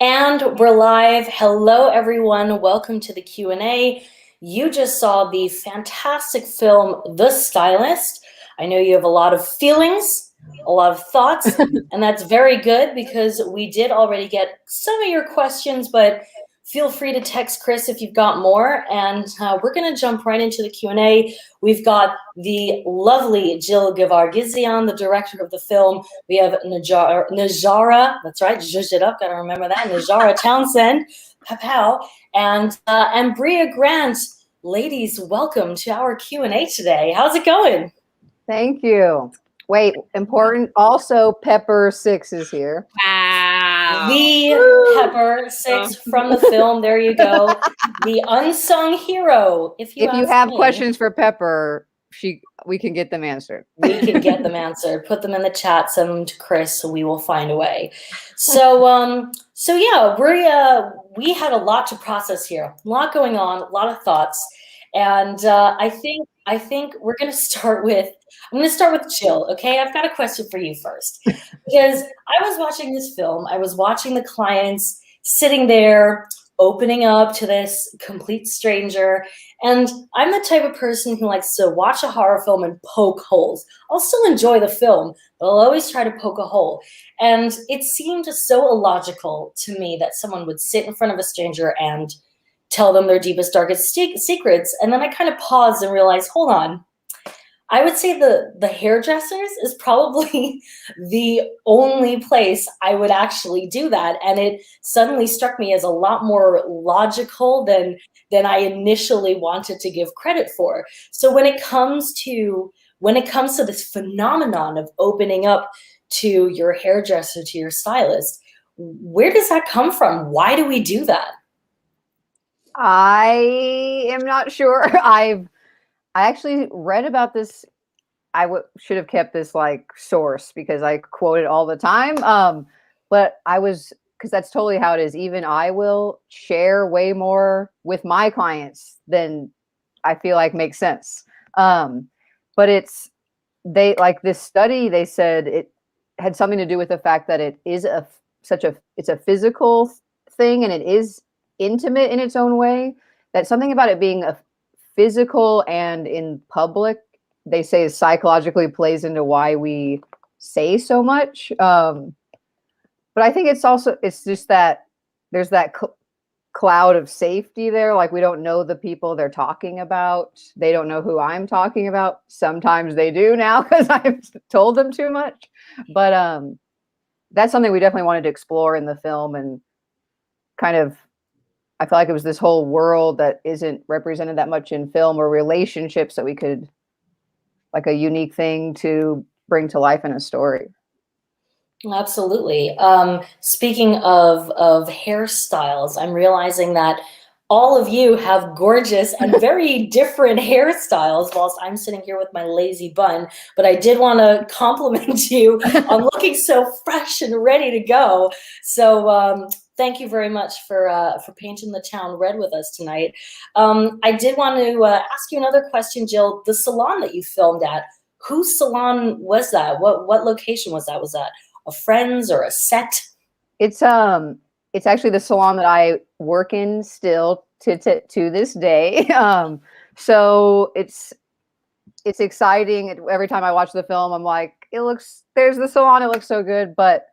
And we're live. Hello, everyone. Welcome to the Q&A. You just saw the fantastic film, The Stylist. I know you have a lot of feelings, a lot of thoughts, and that's very good because we did already get some of your questions, but feel free to text Chris if you've got more. And we're going to jump right into the Q&A. We've got the lovely Jill Gevargizian, the director of the film. We have Najarra, that's right, zhuzh it up, gotta remember that, Najarra Townsend, pow, and Brea Grant. Ladies, welcome to our Q&A today. How's it going? Thank you. Wait, important. Also, Pepper 6 is here. Wow. The Pepper 6 from the film. There you go. The unsung hero. If you have questions for Pepper, we can get them answered. We can get them answered. Put them in the chat. Send them to Chris. So we will find a way. So yeah, we had a lot to process here. A lot going on. A lot of thoughts. And I think we're going to start with. I'm going to start with Jill, okay? I've got a question for you first. Because I was watching this film. I was watching the clients sitting there opening up to this complete stranger. And I'm the type of person who likes to watch a horror film and poke holes. I'll still enjoy the film, but I'll always try to poke a hole. And it seemed so illogical to me that someone would sit in front of a stranger and tell them their deepest, darkest secrets. And then I kind of paused and realized, hold on. I would say the hairdressers is probably the only place I would actually do that. And it suddenly struck me as a lot more logical than I initially wanted to give credit for. So when it comes to this phenomenon of opening up to your hairdresser, to your stylist, where does that come from? Why do we do that? I am not sure. I actually read about this. Should have kept this like source because I quote it all the time. But because that's totally how it is. Even I will share way more with my clients than I feel like makes sense. But this study, they said it had something to do with the fact that it is it's a physical thing and it is intimate in its own way. That something about it being a physical and in public, they say psychologically plays into why we say so much. But I think it's just that there's that cloud of safety there. Like we don't know the people they're talking about. They don't know who I'm talking about. Sometimes they do now because I've told them too much. But that's something we definitely wanted to explore in the film and kind of, I feel like it was this whole world that isn't represented that much in film or relationships that we could, like a unique thing to bring to life in a story. Absolutely. Speaking of hairstyles, I'm realizing that all of you have gorgeous and very different hairstyles whilst I'm sitting here with my lazy bun. But I did want to compliment you on looking so fresh and ready to go. So thank you very much for painting the town red with us tonight. I did want to ask you another question, Jill. The salon that you filmed at, whose salon was that? What location was that? Was that a friend's or a set? It's actually the salon that I work in still to this day. So it's exciting. Every time I watch the film, I'm like, there's the salon. It looks so good. But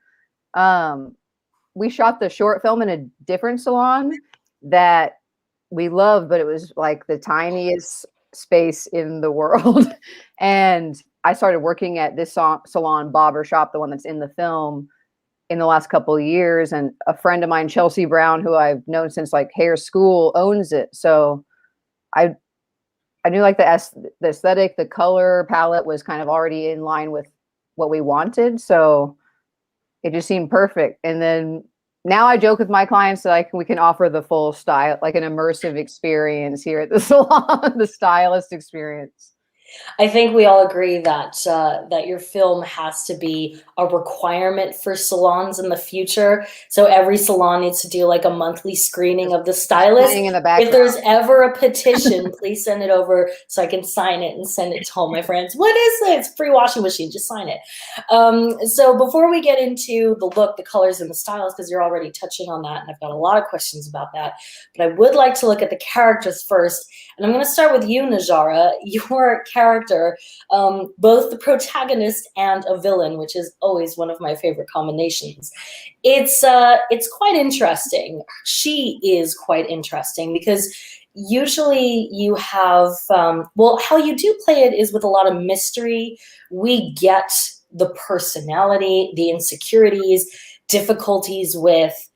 we shot the short film in a different salon that we loved, but it was like the tiniest space in the world. And I started working at this salon, Barber Shop, the one that's in the film, in the last couple of years. And a friend of mine, Chelsea Brown, who I've known since like hair school, owns it. So I knew like the aesthetic, the color palette was kind of already in line with what we wanted. So it just seemed perfect. And then now I joke with my clients that we can offer the full style, like an immersive experience here at the salon, the stylist experience. I think we all agree that that your film has to be a requirement for salons in the future. So every salon needs to do like a monthly screening of The Stylist. Playing in the If background. there's ever a petition, please send it over so I can sign it and send it to all my friends. What is this? Free washing machine. Just sign it. So before we get into the look, the colors, and the styles, because you're already touching on that, and I've got a lot of questions about that, but I would like to look at the characters first. And I'm going to start with you, Najarra. Your character, both the protagonist and a villain, which is always one of my favorite combinations. It's quite interesting. She is quite interesting because usually you have, well, how you do play it is with a lot of mystery. We get the personality, the insecurities, difficulties with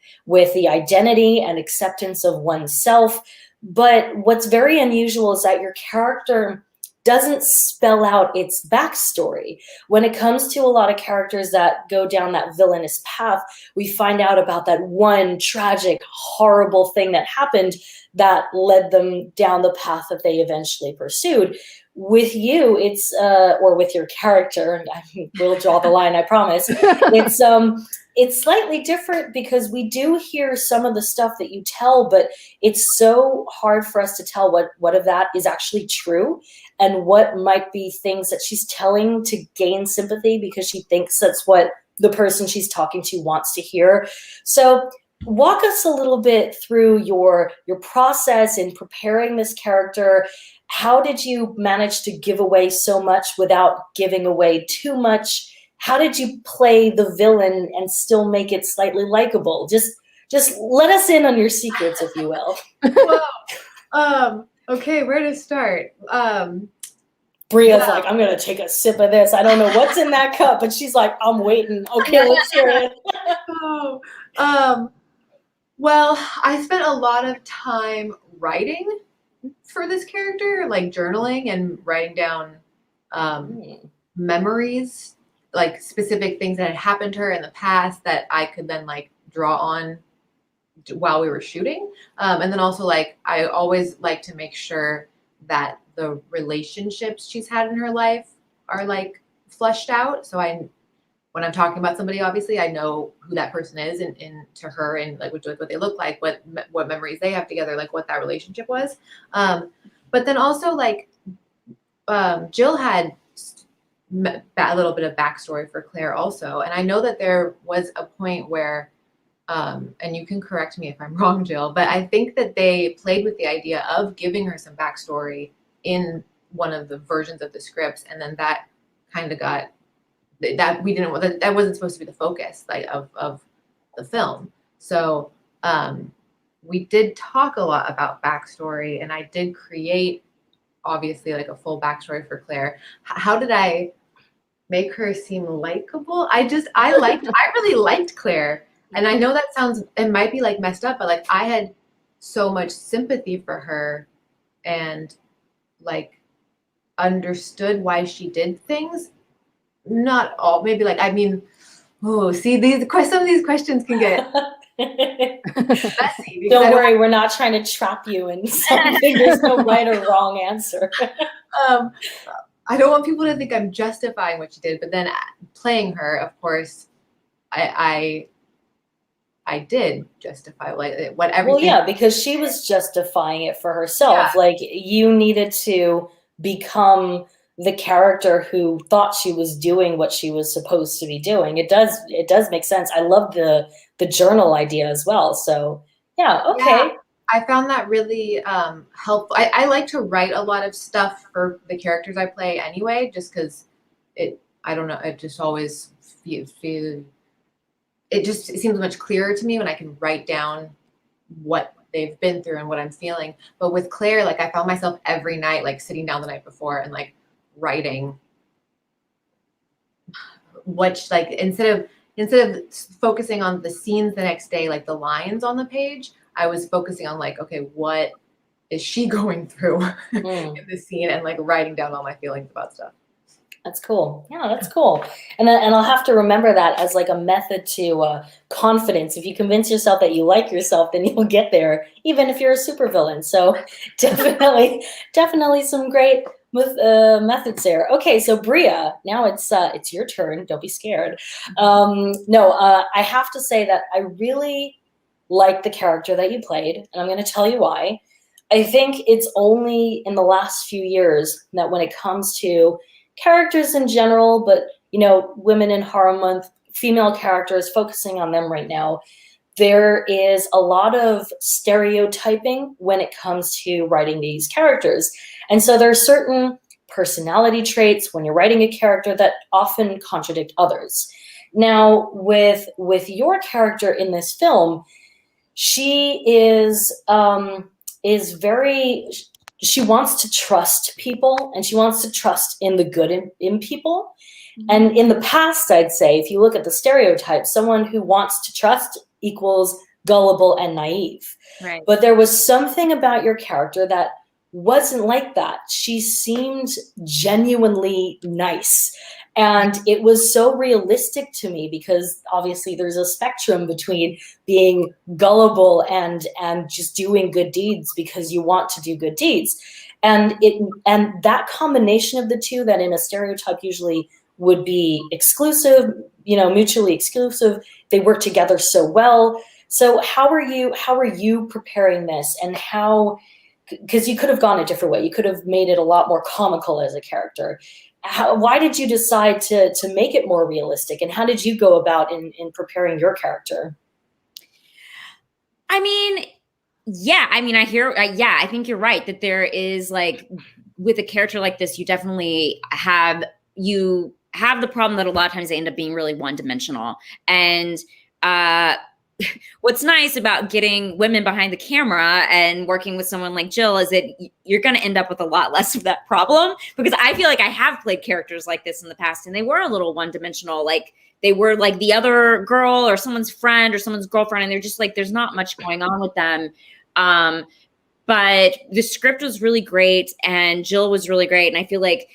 the identity and acceptance of oneself. But what's very unusual is that your character doesn't spell out its backstory. When it comes to a lot of characters that go down that villainous path, we find out about that one tragic, horrible thing that happened that led them down the path that they eventually pursued. With you, it's or with your character, we'll draw the line, I promise. It's slightly different because we do hear some of the stuff that you tell, but it's so hard for us to tell what of that is actually true and what might be things that she's telling to gain sympathy because she thinks that's what the person she's talking to wants to hear. So walk us a little bit through your process in preparing this character. How did you manage to give away so much without giving away too much? How did you play the villain and still make it slightly likable? Just let us in on your secrets, if you will. Well, okay, where to start? Brea's like, I'm gonna take a sip of this. I don't know what's in that cup, but she's like, I'm waiting. Okay, let's hear it. Well, I spent a lot of time writing for this character, like journaling and writing down memories, like specific things that had happened to her in the past that I could then like draw on while we were shooting. And then also like, I always like to make sure that the relationships she's had in her life are like fleshed out. So when I'm talking about somebody, obviously I know who that person is and to her and like what they look like, what memories they have together, like what that relationship was. But then also like Jill had a little bit of backstory for Claire also. And I know that there was a point where, and you can correct me if I'm wrong, Jill, but I think that they played with the idea of giving her some backstory in one of the versions of the scripts. And then that kind of got, that wasn't supposed to be the focus like of the film. So we did talk a lot about backstory, and I did create obviously like a full backstory for Claire. How did I make her seem likable? I really liked Claire. And I know that it might be like messed up, but like I had so much sympathy for her and like understood why she did things. Not all, maybe like, I mean, oh, see, some of these questions can get messy. Don't worry, we're not trying to trap you in something. There's no right or wrong answer. I don't want people to think I'm justifying what she did, but then playing her, of course, I did justify like whatever. Well, yeah, because she was justifying it for herself. Yeah. Like you needed to become the character who thought she was doing what she was supposed to be doing. It does make sense. I love the journal idea as well. So yeah, okay. Yeah, I found that really helpful. I like to write a lot of stuff for the characters I play anyway, just because I don't know, it just always it seems much clearer to me when I can write down what they've been through and what I'm feeling. But with Claire, like I found myself every night, like sitting down the night before and like writing what, like instead of focusing on the scenes the next day, like the lines on the page, I was focusing on like, okay, what is she going through in the scene, and like writing down all my feelings about stuff. That's cool. Yeah, that's cool. And I'll have to remember that as like a method to confidence. If you convince yourself that you like yourself, then you'll get there, even if you're a supervillain. So definitely some great methods there. Okay, so Brea, now it's your turn. Don't be scared. I have to say that I really like the character that you played, and I'm going to tell you why. I think it's only in the last few years that when it comes to characters in general, but Women in Horror Month, female characters, focusing on them right now, there is a lot of stereotyping when it comes to writing these characters. And so there are certain personality traits when you're writing a character that often contradict others. Now, with your character in this film, she is very, she wants to trust people, and she wants to trust in the good in people. Mm-hmm. And in the past, I'd say, if you look at the stereotype, someone who wants to trust equals gullible and naive. Right. But there was something about your character that wasn't like that. She seemed genuinely nice. And it was so realistic to me, because obviously there's a spectrum between being gullible and just doing good deeds because you want to do good deeds. And that combination of the two, that in a stereotype usually would be exclusive, mutually exclusive, they work together so well. So how are you preparing this, and how, because you could have gone a different way. You could have made it a lot more comical as a character. Why did you decide to make it more realistic, and how did you go about in preparing your character? I mean, yeah, I think you're right that there is, like, with a character like this, you definitely have the problem that a lot of times they end up being really one-dimensional. And what's nice about getting women behind the camera and working with someone like Jill is that you're going to end up with a lot less of that problem, because I feel like I have played characters like this in the past, and they were a little one-dimensional. Like, they were like the other girl or someone's friend or someone's girlfriend, and they're just like, there's not much going on with them. But the script was really great, and Jill was really great. And I feel like,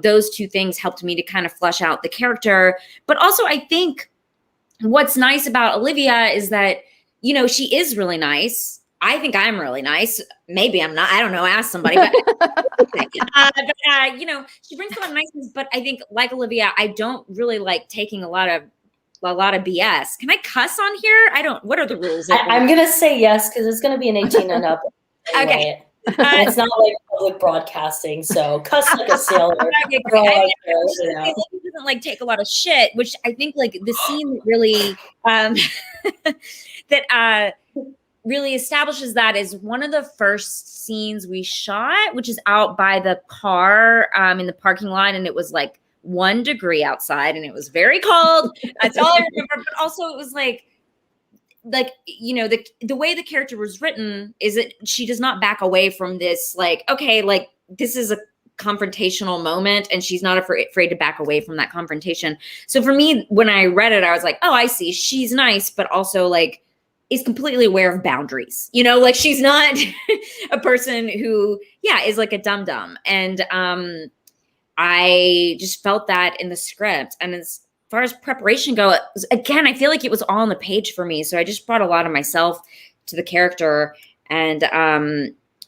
those two things helped me to kind of flesh out the character. But also, I think what's nice about Olivia is that, she is really nice. I think I'm really nice. Maybe I'm not. I don't know. Ask somebody. But, she brings a lot of niceness. But I think, like Olivia, I don't really like taking a lot of BS. Can I cuss on here? What are the rules? I'm going to say yes, because it's going to be an 18 and up. Okay. It's not like public broadcasting, so cuss like a sailor. It doesn't like take a lot of shit, which I think, like, the scene that really really establishes that is one of the first scenes we shot, which is out by the car in the parking lot, and it was like 1 degree outside, and it was very cold. That's all I remember. But also, it was like the way the character was written is that she does not back away from this, like, okay, like, this is a confrontational moment, and she's not afraid to back away from that confrontation. So for me, when I read it, I was like, oh, I see, she's nice, but also, like, is completely aware of boundaries, like, she's not a person who is like a dum-dum. And I just felt that in the script. And as far as preparation go, again, I feel like it was all on the page for me. So I just brought a lot of myself to the character. And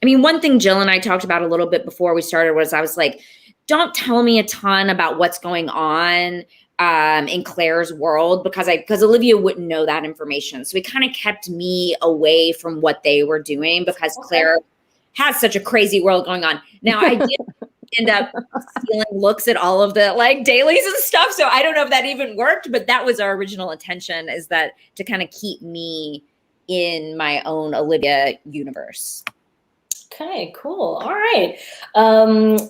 one thing Jill and I talked about a little bit before we started was, I was like, don't tell me a ton about what's going on in Claire's world, because Olivia wouldn't know that information. So it kind of kept me away from what they were doing, because Claire has such a crazy world going on. Now, I did end up stealing looks at all of the, like, dailies and stuff. So I don't know if that even worked, but that was our original intention, is that to kind of keep me in my own Olivia universe. Okay, cool. All right.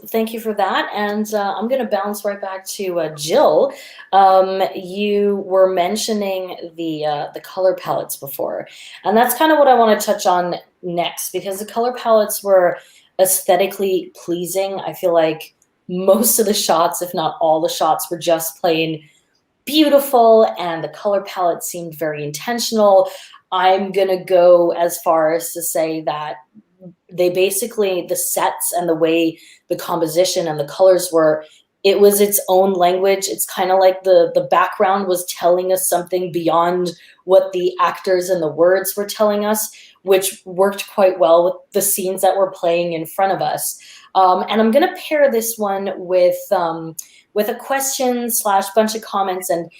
Thank you for that. And I'm going to bounce right back to Jill. You were mentioning the color palettes before, and that's kind of what I want to touch on next, because the color palettes were aesthetically pleasing. I feel like most of the shots, if not all the shots, were just plain beautiful, and the color palette seemed very intentional. I'm going to go as far as to say that they basically, the sets and the way the composition and the colors were, it was its own language. It's kind of like the background was telling us something beyond what the actors and the words were telling us, which worked quite well with the scenes that were playing in front of us. And I'm going to pair this one with a question / bunch of comments and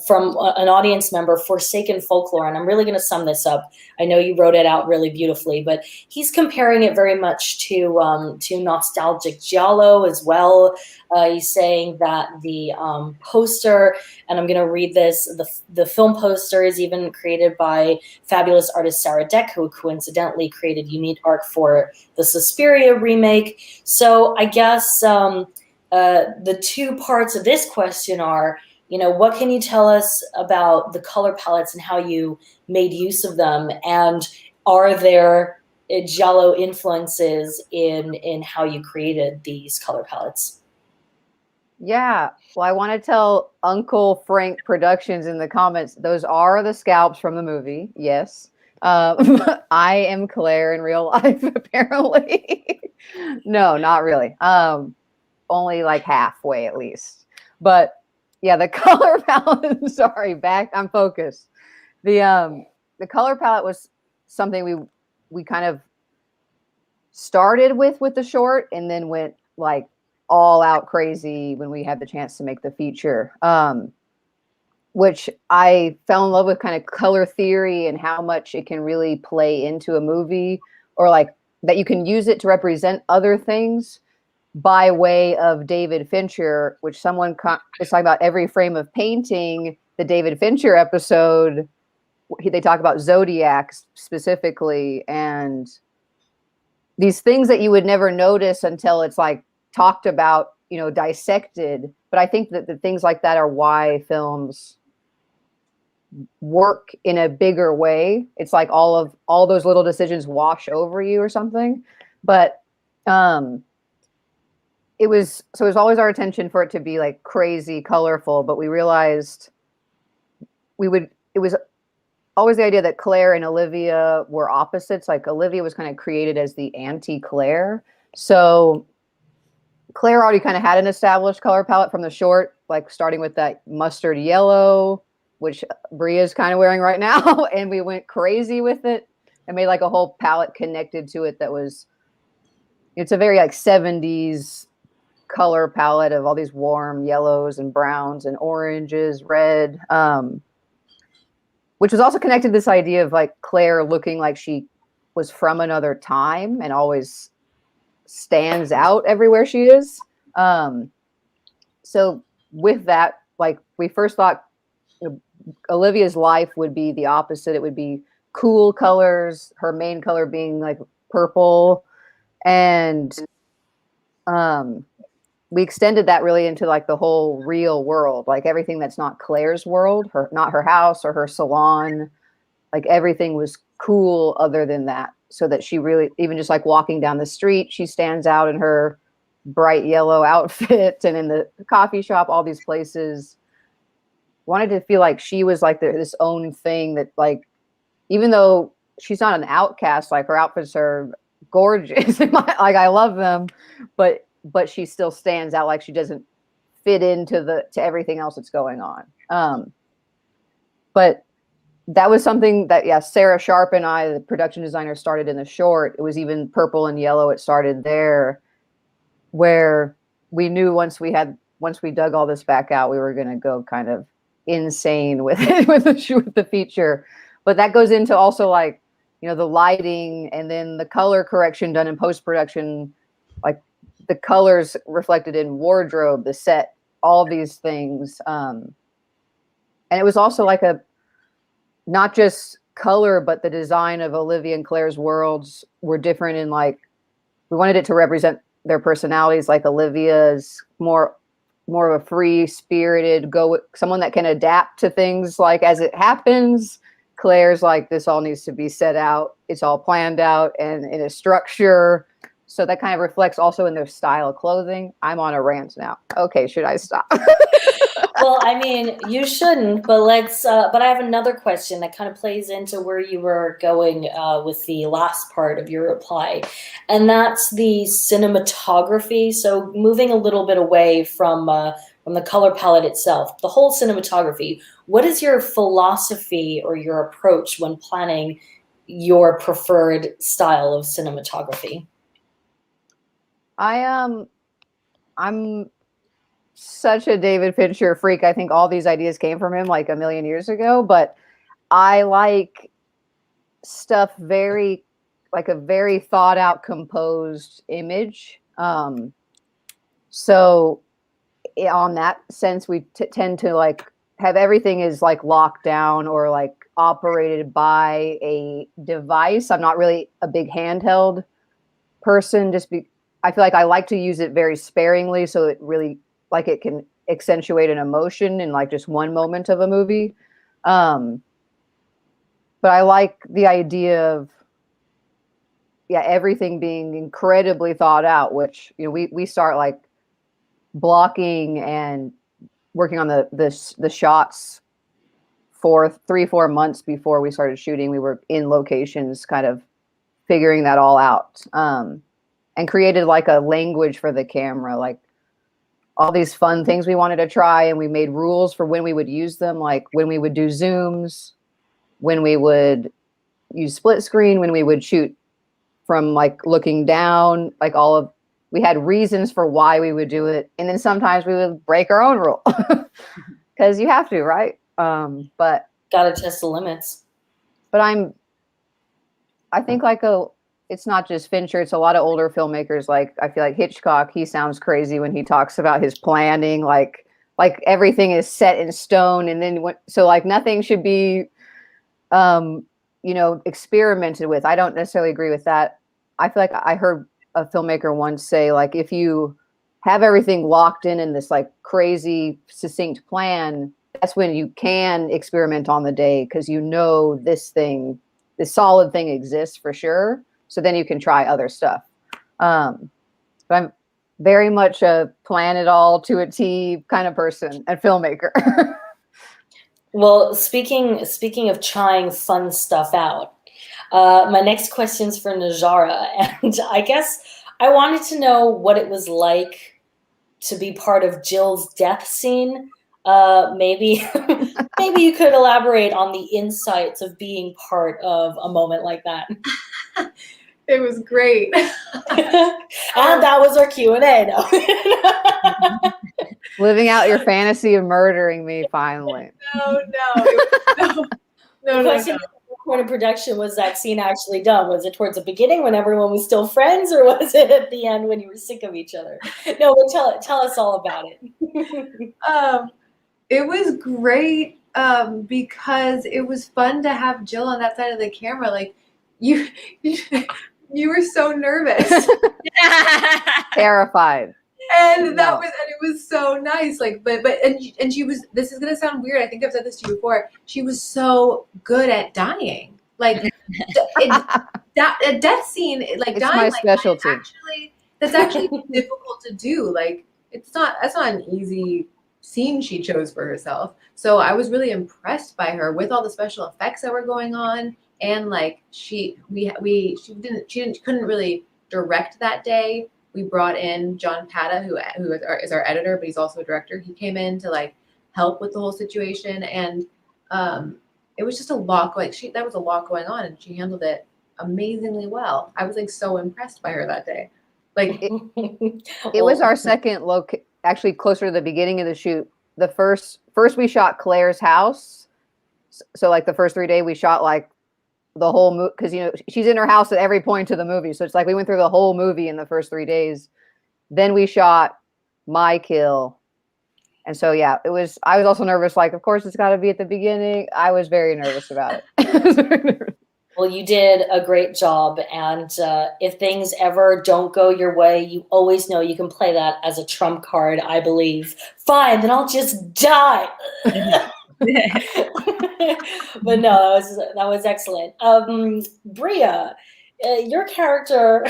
from an audience member, Forsaken Folklore. And I'm really going to sum this up. I know you wrote it out really beautifully, but he's comparing it very much to nostalgic giallo as well. He's saying that the poster, and I'm going to read this, the film poster is even created by fabulous artist Sarah Deck, who coincidentally created unique art for the Suspiria remake. So I guess the two parts of this question are, what can you tell us about the color palettes and how you made use of them? And are there giallo influences in how you created these color palettes? Yeah. Well, I want to tell Uncle Frank Productions in the comments, those are the scalps from the movie. Yes. I am Claire in real life, apparently. No, not really. Only like halfway at least. But yeah, the color palette, sorry, back, I'm focused. The color palette was something we kind of started with the short and then went like all out crazy when we had the chance to make the feature. Which I fell in love with, kind of color theory and how much it can really play into a movie, or like that you can use it to represent other things by way of David Fincher, which someone is talking about every frame of painting. The David Fincher episode, they talk about Zodiac specifically, and these things that you would never notice until it's like talked about, dissected. But I think that the things like that are why films work in a bigger way. It's like all those little decisions wash over you or something. But it was always our intention for it to be like crazy colorful, but we realized it was always the idea that Claire and Olivia were opposites. Like Olivia was kind of created as the anti-Claire. So Claire already kind of had an established color palette from the short, like starting with that mustard yellow, which Brea is kind of wearing right now. And we went crazy with it and made like a whole palette connected to it it's a very like 70s color palette of all these warm yellows and browns and oranges, red, which was also connected to this idea of like Claire looking like she was from another time and always stands out everywhere she is. So with that, like we first thought Olivia's life would be the opposite. It would be cool colors, her main color being like purple. And we extended that really into like the whole real world, like everything that's not Claire's world, not her house or her salon, like everything was cool other than that. So that she really, even just like walking down the street, she stands out in her bright yellow outfit, and in the coffee shop, all these places. Wanted to feel like she was like this own thing, that like, even though she's not an outcast, like her outfits are gorgeous, like I love them, but she still stands out, like she doesn't fit into to everything else that's going on. But that was something that, yeah, Sarah Sharp and I, the production designer, started in the short. It was even purple and yellow. It started there, where we knew once we dug all this back out, we were going to go kind of insane with it, with the feature. But that goes into also like, the lighting and then the color correction done in post-production, like the colors reflected in wardrobe, the set, all these things. And it was also like not just color, but the design of Olivia and Claire's worlds were different in like, we wanted it to represent their personalities. Like Olivia's more of a free-spirited, someone that can adapt to things like as it happens. Claire's like, this all needs to be set out. It's all planned out and in a structure. So that kind of reflects also in their style of clothing. I'm on a rant now. Okay, should I stop? Well, I mean, you shouldn't, but but I have another question that kind of plays into where you were going with the last part of your reply, and that's the cinematography. So moving a little bit away from the color palette itself, the whole cinematography. What is your philosophy or your approach when planning your preferred style of cinematography? I'm such a David Fincher freak. I think all these ideas came from him like a million years ago, but I like stuff very like a very thought out, composed image. So on that sense, we tend to like have everything is like locked down or like operated by a device. I'm not really a big handheld person. I feel like I like to use it very sparingly, so it really like it can accentuate an emotion in like just one moment of a movie. But I like the idea of everything being incredibly thought out, which we start like blocking and working on the shots for 3-4 months before we started shooting. We were in locations kind of figuring that all out, and created like a language for the camera, like all these fun things we wanted to try, and we made rules for when we would use them, like when we would do zooms, when we would use split screen, when we would shoot from like looking down, like we had reasons for why we would do it. And then sometimes we would break our own rule because you have to, right? But gotta test the limits. But I think like it's not just Fincher, it's a lot of older filmmakers. Like I feel like Hitchcock, he sounds crazy when he talks about his planning, like everything is set in stone. And then so like nothing should be, experimented with. I don't necessarily agree with that. I feel like I heard a filmmaker once say, like, if you have everything locked in this like crazy succinct plan, that's when you can experiment on the day, because this solid thing exists for sure. So then you can try other stuff. But I'm very much a plan it all to a T kind of person and filmmaker. Well, speaking of trying fun stuff out, my next question's for Najarra, and I guess I wanted to know what it was like to be part of Jill's death scene. Maybe you could elaborate on the insights of being part of a moment like that. It was great. And that was our Q&A. No. Living out your fantasy of murdering me, finally. No. Point of production, was that scene actually done? Was it towards the beginning when everyone was still friends, or was it at the end when you were sick of each other? No, but tell us all about it. It was great because it was fun to have Jill on that side of the camera. Like you were so nervous, terrified, and it was so nice. Like, and she was. This is gonna sound weird. I think I've said this to you before. She was so good at dying. Like a death scene, like it's dying. My like, specialty. That's actually difficult to do. Like that's not an easy scene she chose for herself. So I was really impressed by her with all the special effects that were going on, and like she couldn't really direct that day. We brought in John Pata, who is our editor, but he's also a director. He came in to like help with the whole situation, and it was just a lot. That was a lot going on, and she handled it amazingly well. I was like so impressed by her that day. Like it was our second look, actually closer to the beginning of the shoot. The first we shot Claire's house, so like the first 3 days we shot like the whole movie, because she's in her house at every point of the movie, so it's like we went through the whole movie in the first 3 days. Then we shot my kill, and so I was also nervous, like of course it's got to be at the beginning. I was very nervous about it. Well, you did a great job, and if things ever don't go your way, you always know you can play that as a trump card, I believe. Fine, then I'll just die. But no, that was excellent. Brea, your character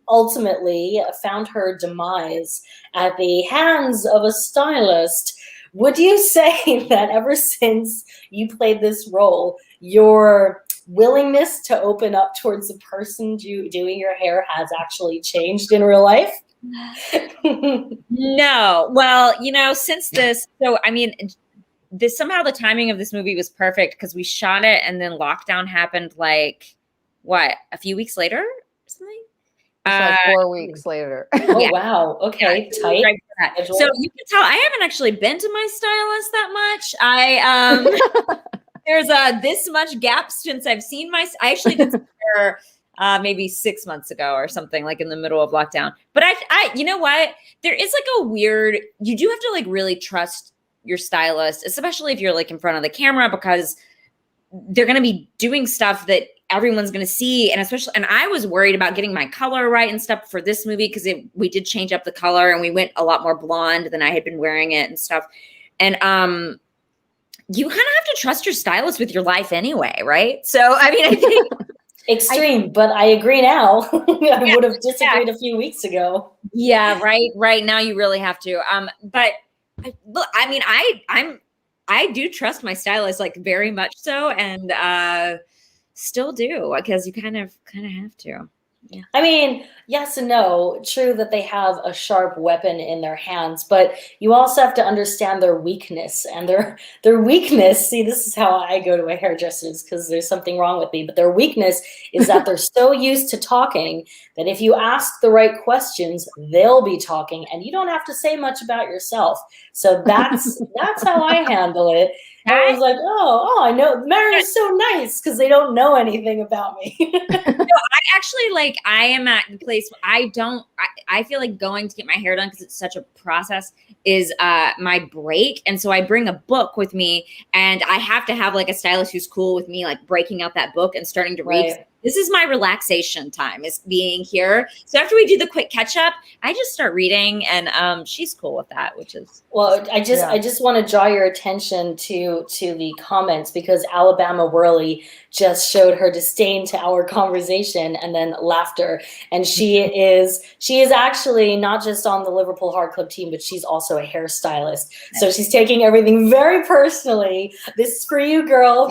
ultimately found her demise at the hands of a stylist. Would you say that ever since you played this role, your willingness to open up towards the person doing your hair has actually changed in real life? No. Well, since somehow the timing of this movie was perfect, because we shot it and then lockdown happened like a few weeks later or something. It's like 4 weeks later. Oh, Yeah. wow. Okay. Yeah, Tight. right for that. schedule. So you can tell I haven't actually been to my stylist that much. I there's this much gap since I've seen I actually did some hair maybe 6 months ago or something, like in the middle of lockdown. But I you know what? There is like a weird, you do have to like really trust your stylist, especially if you're like in front of the camera, because they're going to be doing stuff that everyone's going to see. And especially, and I was worried about getting my color right and stuff for this movie, because we did change up the color and we went a lot more blonde than I had been wearing it and stuff. And you kind of have to trust your stylist with your life anyway, right? So, I mean, I think Extreme, but I agree now. I would have disagreed a few weeks ago. yeah, right now you really have to. But look, I mean, I do trust my stylist, like very much so, and still do, because you kind of have to. Yeah. I mean, yes and no. True that they have a sharp weapon in their hands, but you also have to understand their weakness, and their weakness. See, this is how I go to a hairdresser's, because there's something wrong with me. But their weakness is that they're so used to talking that if you ask the right questions, they'll be talking, and you don't have to say much about yourself. So that's how I handle it. I was like, oh, I know. Mariam's so nice because they don't know anything about me. I actually I am at the place I feel like going to get my hair done, because it's such a process, is my break. And so I bring a book with me, and I have to have like a stylist who's cool with me, like breaking out that book and starting to read. Right. This is my relaxation time, is being here. So after we do the quick catch up, I just start reading, and she's cool with that, which is well. I just want to draw your attention to the comments, because Alabama Whirly just showed her disdain to our conversation and then laughter. And she is actually not just on the Liverpool Heart Club team, but she's also a hairstylist. So she's taking everything very personally. This is for you, girl.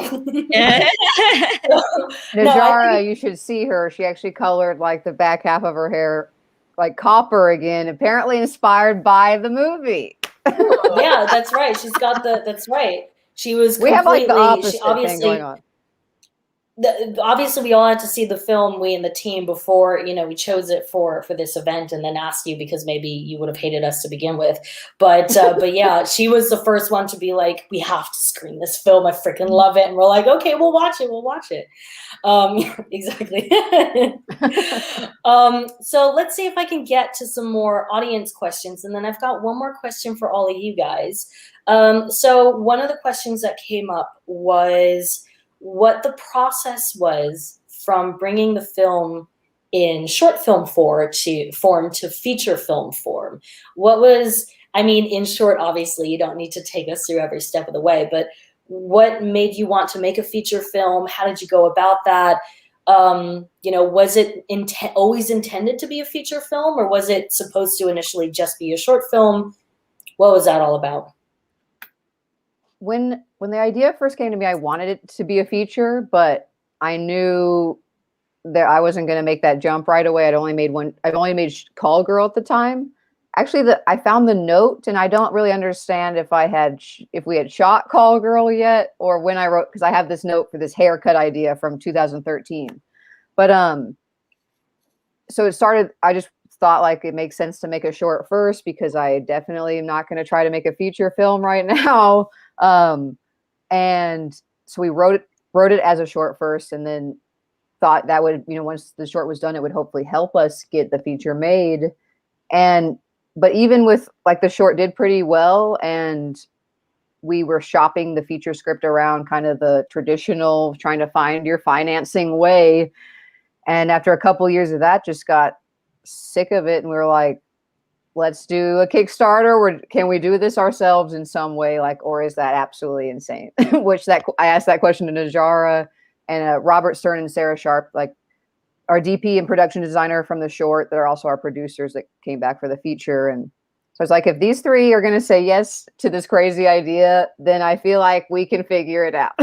Najarra, you should see her. She actually colored like the back half of her hair like copper again, apparently inspired by the movie. Yeah, that's right. She's got that's right. She was we have like the opposite obviously thing going on. Obviously we all had to see the film, we and the team, before we chose it for this event, and then asked you because maybe you would have hated us to begin with, but yeah, she was the first one to be like, we have to screen this film, I freaking love it. And we're like, okay, we'll watch it. Exactly. So let's see if I can get to some more audience questions, and then I've got one more question for all of you guys. So one of the questions that came up was what the process was from bringing the film in short film form to feature film form. What was, I mean, in short, obviously you don't need to take us through every step of the way, but what made you want to make a feature film? How did you go about that? Was it always intended to be a feature film, or was it supposed to initially just be a short film? What was that all about? When the idea first came to me, I wanted it to be a feature, but I knew that I wasn't going to make that jump right away. I'd only made Call Girl at the time. Actually, I found the note, and I don't really understand if we had shot Call Girl yet, or when I wrote, because I have this note for this haircut idea from 2013. But so it started. I just thought like it makes sense to make a short first, because I definitely am not going to try to make a feature film right now. And so we wrote it as a short first, and then thought that would, once the short was done, it would hopefully help us get the feature made. But even with like the short did pretty well, and we were shopping the feature script around kind of the traditional trying to find your financing way. And after a couple years of that, just got sick of it. And we were like, let's do a Kickstarter. Or can we do this ourselves in some way? Or is that absolutely insane? I asked that question to Najarra, and Robert Stern and Sarah Sharp, like our DP and production designer from the short, that are also our producers that came back for the feature. And so it's like, if these three are going to say yes to this crazy idea, then I feel like we can figure it out.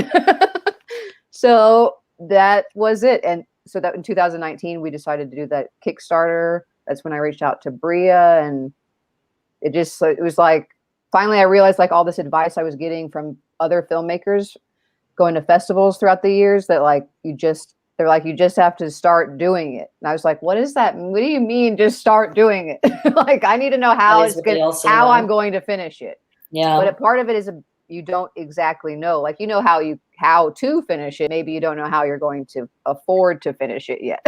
So that was it. And so that in 2019, we decided to do that Kickstarter. That's when I reached out to Brea, and it was like, finally I realized like all this advice I was getting from other filmmakers going to festivals throughout the years, that like you just they're like, you just have to start doing it. And I was like, what is that? What do you mean just start doing it? Like, I need to know how how I'm going to finish it. Yeah. But a part of it is you don't exactly know. Like, you know how to finish it. Maybe you don't know how you're going to afford to finish it yet.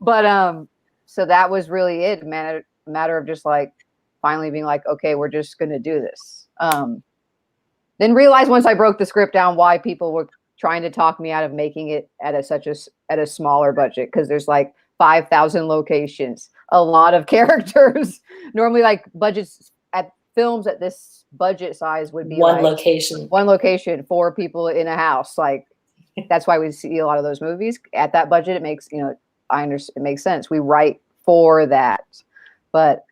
But so that was really it. Matter of just like finally being like, okay, we're just gonna do this. Then realize once I broke the script down why people were trying to talk me out of making it at a smaller budget, because there's like 5,000 locations, a lot of characters. Normally, like budgets at films at this budget size would be one like location, 4 people in a house. Like, that's why we see a lot of those movies at that budget. It makes, I understand, it makes sense. We write for that. But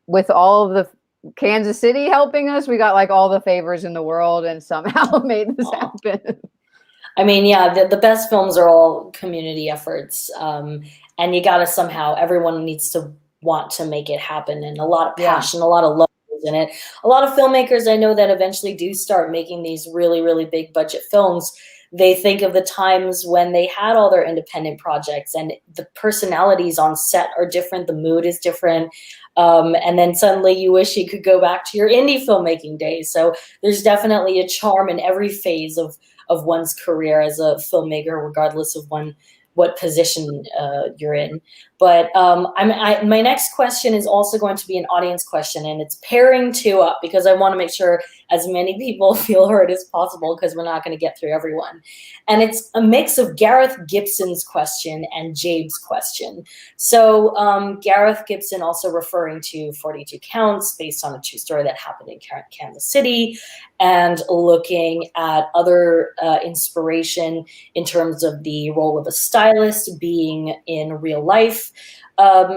with all of the Kansas City helping us, we got like all the favors in the world and somehow made this happen. I mean, yeah, the best films are all community efforts. And you got to somehow, everyone needs to want to make it happen, and a lot of passion, a lot of love in it. A lot of filmmakers I know that eventually do start making these really, really big budget films. They think of the times when they had all their independent projects and the personalities on set are different, the mood is different. And then suddenly you wish you could go back to your indie filmmaking days. So there's definitely a charm in every phase of one's career as a filmmaker, regardless of what position you're in. But my next question is also going to be an audience question, and it's pairing 2 up because I want to make sure as many people feel heard as possible, because we're not going to get through everyone. And it's a mix of Gareth Gibson's question and Jabe's question. So Gareth Gibson also referring to 42 Counts, based on a true story that happened in Kansas City, and looking at other inspiration in terms of the role of a stylist being in real life.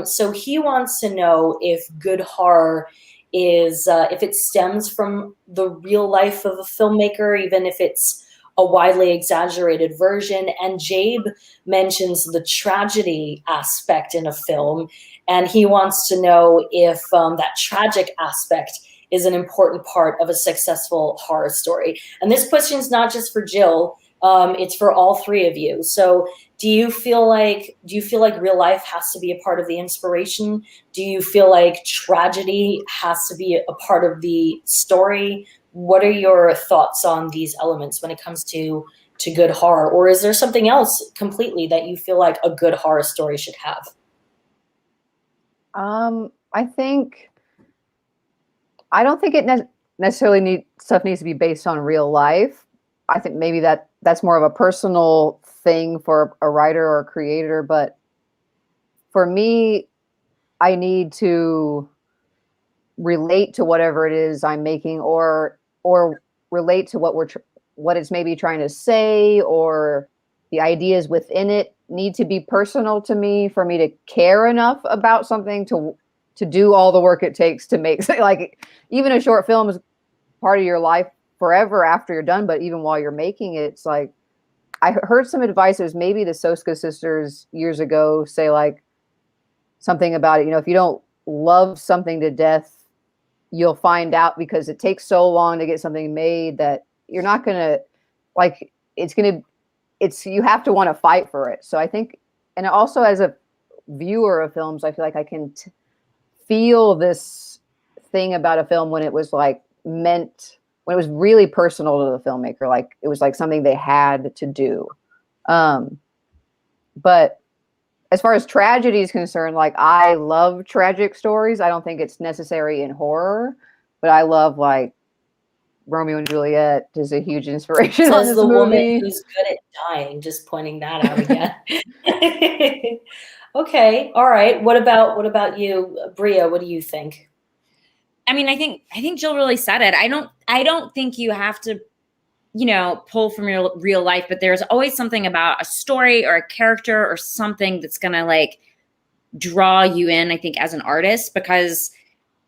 So he wants to know if good horror is, if it stems from the real life of a filmmaker, even if it's a widely exaggerated version. And Jabe mentions the tragedy aspect in a film, and he wants to know if that tragic aspect is an important part of a successful horror story. And this question is not just for Jill, it's for all 3 of you. So do you feel like real life has to be a part of the inspiration? Do you feel like tragedy has to be a part of the story? What are your thoughts on these elements when it comes to good horror? Or is there something else completely that you feel like a good horror story should have? I don't think it necessarily needs to be based on real life. I think maybe that's more of a personal thing for a writer or a creator. But for me, I need to relate to whatever it is I'm making, or relate to what it's maybe trying to say, or the ideas within it need to be personal to me for me to care enough about something to do all the work it takes to make, like, even a short film is part of your life forever after you're done. But even while you're making it, it's like, I heard some advice. It was maybe the Soska sisters years ago say like something about it. If you don't love something to death, you'll find out, because it takes so long to get something made that you're not going to like, you have to want to fight for it. So I think, and also as a viewer of films, I feel like I can feel this thing about a film when it was like when it was really personal to the filmmaker, like it was like something they had to do. But as far as tragedy is concerned, like, I love tragic stories. I don't think it's necessary in horror, but I love, like, Romeo and Juliet is a huge inspiration. Says on this the movie. Woman who's good at dying, just pointing that out again. Okay, all right. What about you, Brea? What do you think? I mean, I think Jill really said it. I don't think you have to, pull from your real life, but there's always something about a story or a character or something that's gonna like draw you in, I think, as an artist, because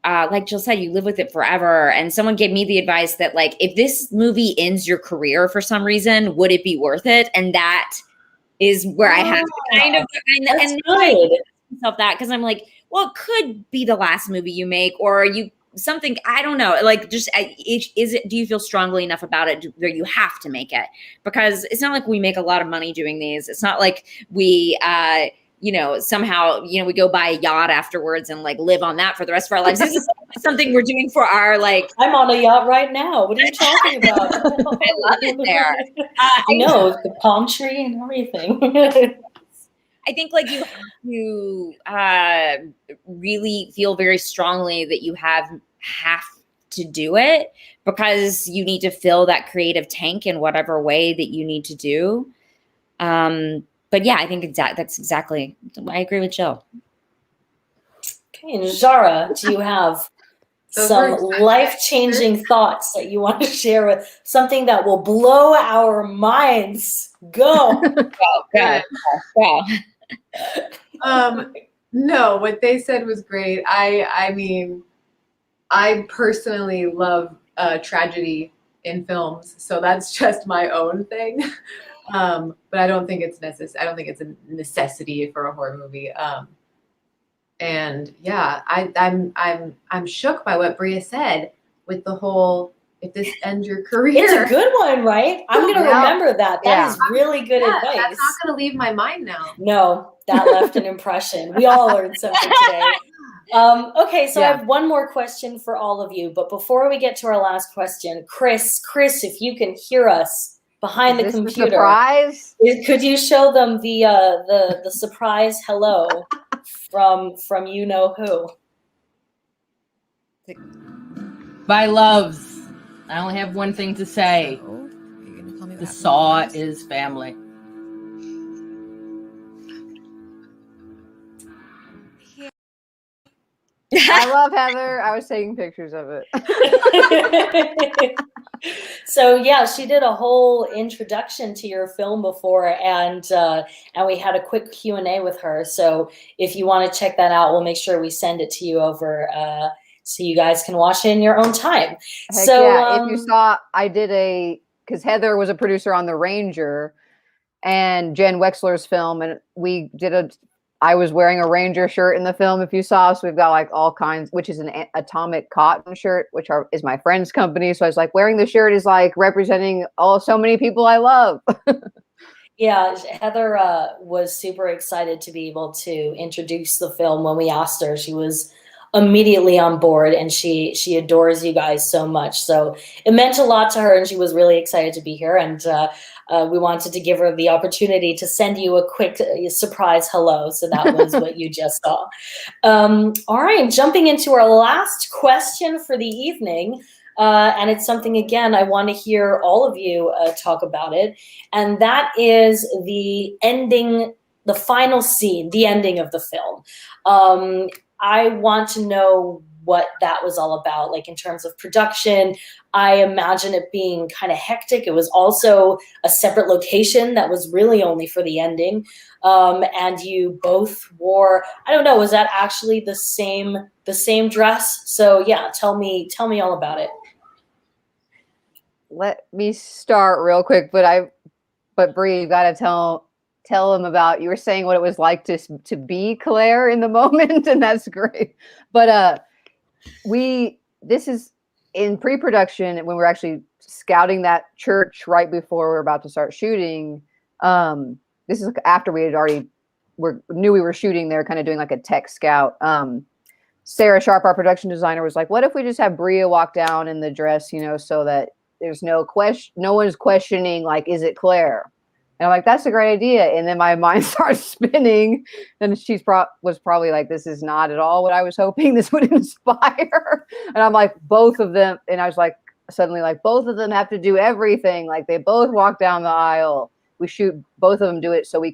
like Jill said, you live with it forever. And someone gave me the advice that, like, if this movie ends your career for some reason, would it be worth it? And that is where I have to kind of and myself that, because I'm like, well, it could be the last movie you make, or you something, I don't know, like just is it, do you feel strongly enough about it where you have to make it? Because it's not like we make a lot of money doing these. It's not like we somehow we go buy a yacht afterwards and like live on that for the rest of our lives. This is something we're doing for our like I'm on a yacht right now. What are you talking about? I love it there. I know the palm tree and everything. I think like you really feel very strongly that you have to do it because you need to fill that creative tank in whatever way that you need to do. But yeah, I think that's exactly, I agree with Jill. Okay, Najarra, do you have some life-changing thoughts that you want to share with something that will blow our minds? Go. Wow. No, what they said was great. I mean, I personally love tragedy in films, so that's just my own thing. But I don't think it's necessary. I don't think it's a necessity for a horror movie. And yeah, I'm shook by what Brea said with the whole, if this ends your career. It's a good one, right? I'm going to remember that. That is really good advice. That's not going to leave my mind now. No, that left an impression. We all learned something today. Okay, so I have one more question for all of you. But before we get to our last question, Chris, if you can hear us behind the computer, surprise? Could you show them the surprise hello from you know who? My loves, I only have one thing to say. The Saw is family. I love Heather. I was taking pictures of it. So yeah, she did a whole introduction to your film before, and we had a quick Q&A with her. So if you want to check that out, we'll make sure we send it to you over so you guys can watch it in your own time. Heck so yeah, if you saw, I did because Heather was a producer on The Ranger and Jen Wexler's film, and we did I was wearing a Ranger shirt in the film, if you saw. So we've got like all kinds, which is an Atomic Cotton shirt, which is my friend's company. So I was like, wearing the shirt is like representing so many people I love. Yeah, Heather was super excited to be able to introduce the film. When we asked her, she was immediately on board, and she adores you guys so much. So it meant a lot to her, and she was really excited to be here. And we wanted to give her the opportunity to send you a quick surprise hello. So that was what you just saw. All right, jumping into our last question for the evening. And it's something, again, I want to hear all of you talk about it. And that is the ending, the final scene, the ending of the film. I want to know what that was all about, like in terms of production. I imagine it being kind of hectic. It was also a separate location that was really only for the ending. And you both wore, I don't know, was that actually the same dress? So yeah, tell me all about it. Let me start real quick, but Brie, you got to tell them about, you were saying what it was like to be Claire in the moment, and that's great. But this is in pre-production when we're actually scouting that church right before we're about to start shooting. This is after we had already knew we were shooting there, kind of doing like a tech scout. Sarah Sharp, our production designer, was like, what if we just have Brea walk down in the dress, so that there's no one's questioning, like, is it Claire? And I'm like, that's a great idea. And then my mind starts spinning, and she was probably like, this is not at all what I was hoping this would inspire. And I'm like, both of them. And I was like, suddenly like, both of them have to do everything. Like they both walk down the aisle. We shoot, both of them do it. So I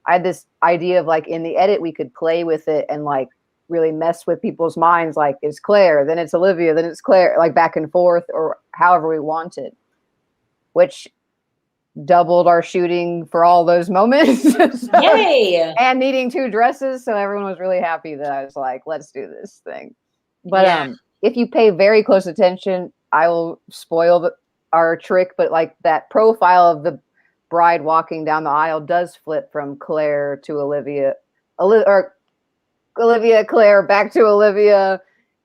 had this idea of like in the edit, we could play with it and like really mess with people's minds. Like it's Claire, then it's Olivia, then it's Claire, like back and forth or however we wanted, which doubled our shooting for all those moments. Yay! And needing 2 dresses. So everyone was really happy that I was like, let's do this thing. But if you pay very close attention, I will spoil our trick, but like that profile of the bride walking down the aisle does flip from Claire to Olivia, or Olivia, Claire, back to Olivia.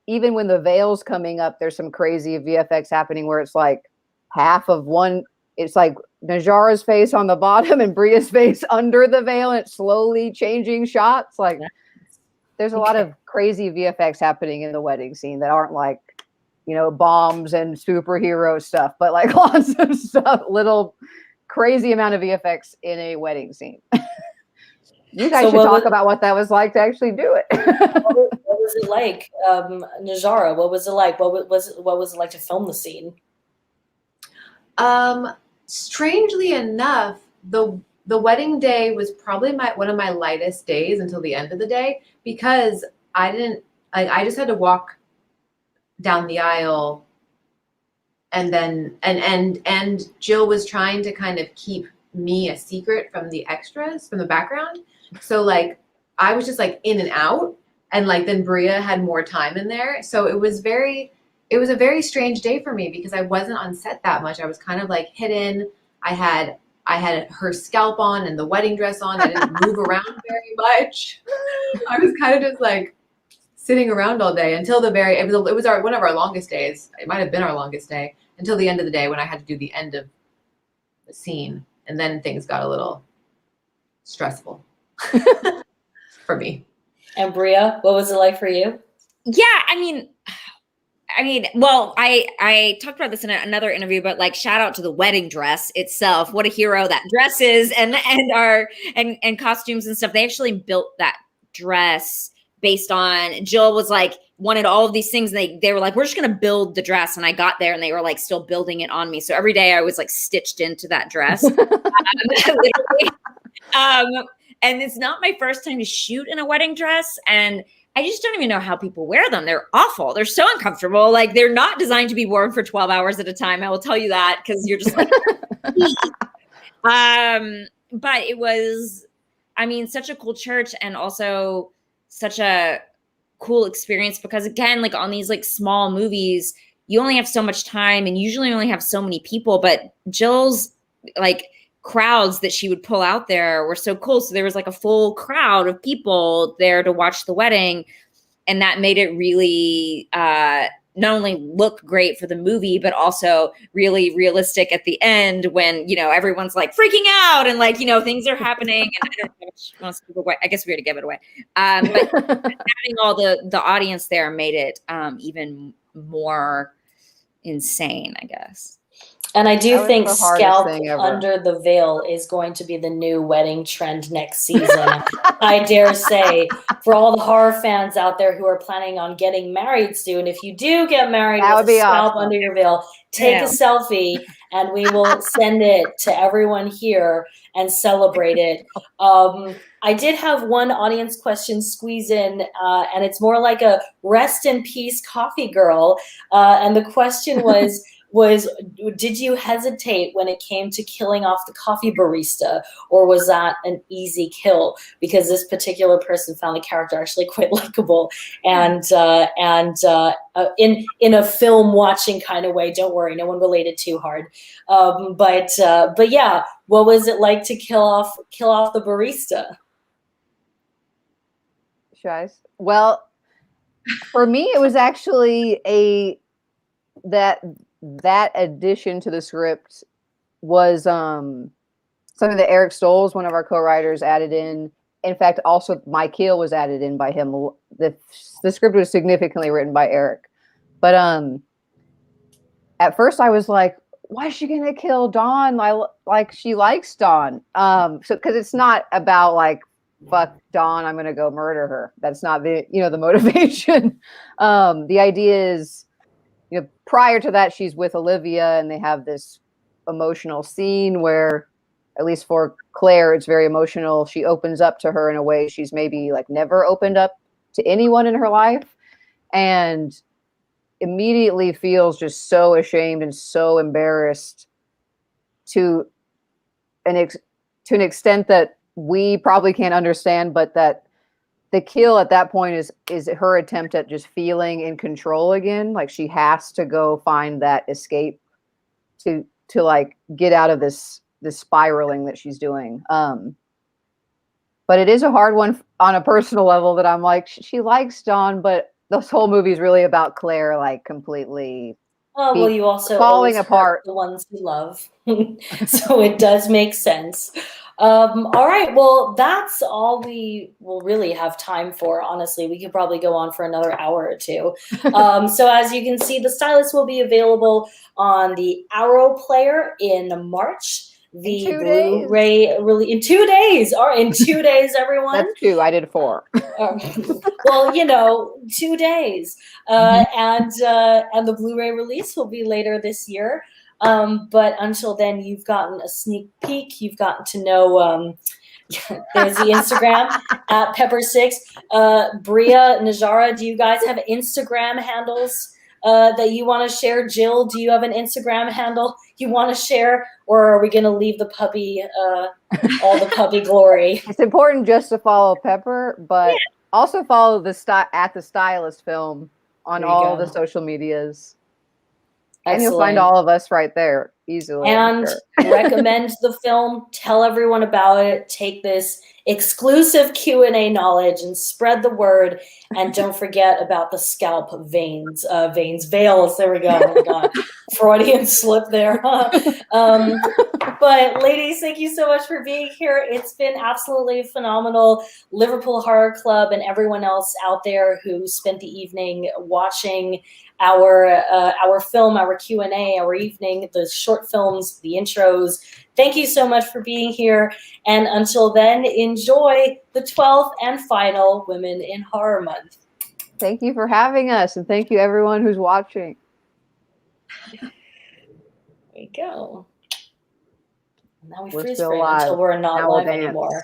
even when the veil's coming up, there's some crazy VFX happening where it's like half of one. It's like Najarra's face on the bottom and Brea's face under the veil, and it's slowly changing shots. Like there's a lot of crazy VFX happening in the wedding scene that aren't like, you know, bombs and superhero stuff, but like lots of stuff, little crazy amount of VFX in a wedding scene. You guys should talk about what that was like to actually do it. What was it like, Najarra? What was it like? What was it like to film the scene? Strangely enough, the wedding day was probably one of my lightest days until the end of the day, because I just had to walk down the aisle, and then and Jill was trying to kind of keep me a secret from the extras, from the background. So like I was just like in and out, and like then Brea had more time in there. So it was a very strange day for me because I wasn't on set that much. I was kind of like hidden. I had her scalp on and the wedding dress on. I didn't move around very much. I was kind of just like sitting around all day until it was one of our longest days. It might have been our longest day until the end of the day when I had to do the end of the scene, and then things got a little stressful for me. And Brea, what was it like for you? Yeah, I mean, well, I talked about this in another interview, but like shout out to the wedding dress itself. What a hero that dress is, and costumes and stuff. They actually built that dress based on, Jill was like, wanted all of these things. And they were like, we're just going to build the dress. And I got there and they were like still building it on me. So every day I was like stitched into that dress. Literally. And it's not my first time to shoot in a wedding dress. And I just don't even know how people wear them. They're awful. They're so uncomfortable. Like they're not designed to be worn for 12 hours at a time. I will tell you that, because you're just like, but it was, I mean, such a cool church, and also such a cool experience, because again, like on these like small movies, you only have so much time and usually only have so many people, but Jill's like crowds that she would pull out there were so cool. So there was like a full crowd of people there to watch the wedding. And that made it really not only look great for the movie, but also really realistic at the end when, you know, everyone's like freaking out and like, you know, things are happening. And I don't know how much wants to give away. I guess we're going to give it away. But having all the audience there made it even more insane, I guess. And I do think the hardest scalp thing ever. under the veil is going to be the new wedding trend next season. I dare say, for all the horror fans out there who are planning on getting married soon, if you do get married That with would a be scalp awesome. under your veil, take a selfie and we will send it to everyone here and celebrate it. I did have one audience question squeeze in, and it's more like a rest in peace coffee girl. And the question was, did you hesitate when it came to killing off the coffee barista, or was that an easy kill? Because this particular person found the character actually quite likable, and in a film watching kind of way. Don't worry, no one related too hard. But yeah, what was it like to kill off the barista? Well, for me, it was actually that addition to the script was something that Eric Stoles, one of our co-writers, added in. In fact, also my kill was added in by him. The script was significantly written by Eric. But at first I was like, why is she going to kill Dawn? Like she likes Dawn. So because it's not about like, fuck Dawn, I'm going to go murder her. That's not the motivation. The idea is, you know, prior to that, she's with Olivia and they have this emotional scene where, at least for Claire, it's very emotional. She opens up to her in a way she's maybe like never opened up to anyone in her life, and immediately feels just so ashamed and so embarrassed to an extent that we probably can't understand, but that the kill at that point is her attempt at just feeling in control again. Like she has to go find that escape to like get out of this spiraling that she's doing. But it is a hard one on a personal level that I'm like, she likes Dawn, but this whole movie is really about Claire, like completely. Oh, well, you also falling always hurt apart. the ones you love. So it does make sense. All right, well, that's all we will really have time for. Honestly, we could probably go on for another hour or two. So as you can see, the Stylist will be available on the Arrow player in March. The In 2 days. Blu-ray really in 2 days. All right, in 2 days, everyone. That's 2. I did 4. Well, you know, 2 days, and the Blu-ray release will be later this year. But until then, you've gotten a sneak peek. You've gotten to know. There's the Instagram at Pepper6. Brea, Najarra, do you guys have Instagram handles that you want to share? Jill, do you have an Instagram handle you want to share, or are we going to leave the puppy, all the puppy glory? It's important just to follow Pepper, but also follow the Stylist film on There you all go. the social medias. Excellent. And you'll find all of us right there easily. And recommend the film, tell everyone about it, take this exclusive Q&A knowledge and spread the word, and don't forget about the scalp veils, there we go. Oh my God. Freudian slip there. But ladies, thank you so much for being here. It's been absolutely phenomenal. Liverpool Horror Club and everyone else out there who spent the evening watching our film, our Q&A, our evening, the short films, the intros. Thank you so much for being here. And until then, enjoy the 12th and final Women in Horror Month. Thank you for having us, and thank you everyone who's watching. There we go. Now we We're freeze still frame live. until we're not Now we'll live dance. anymore.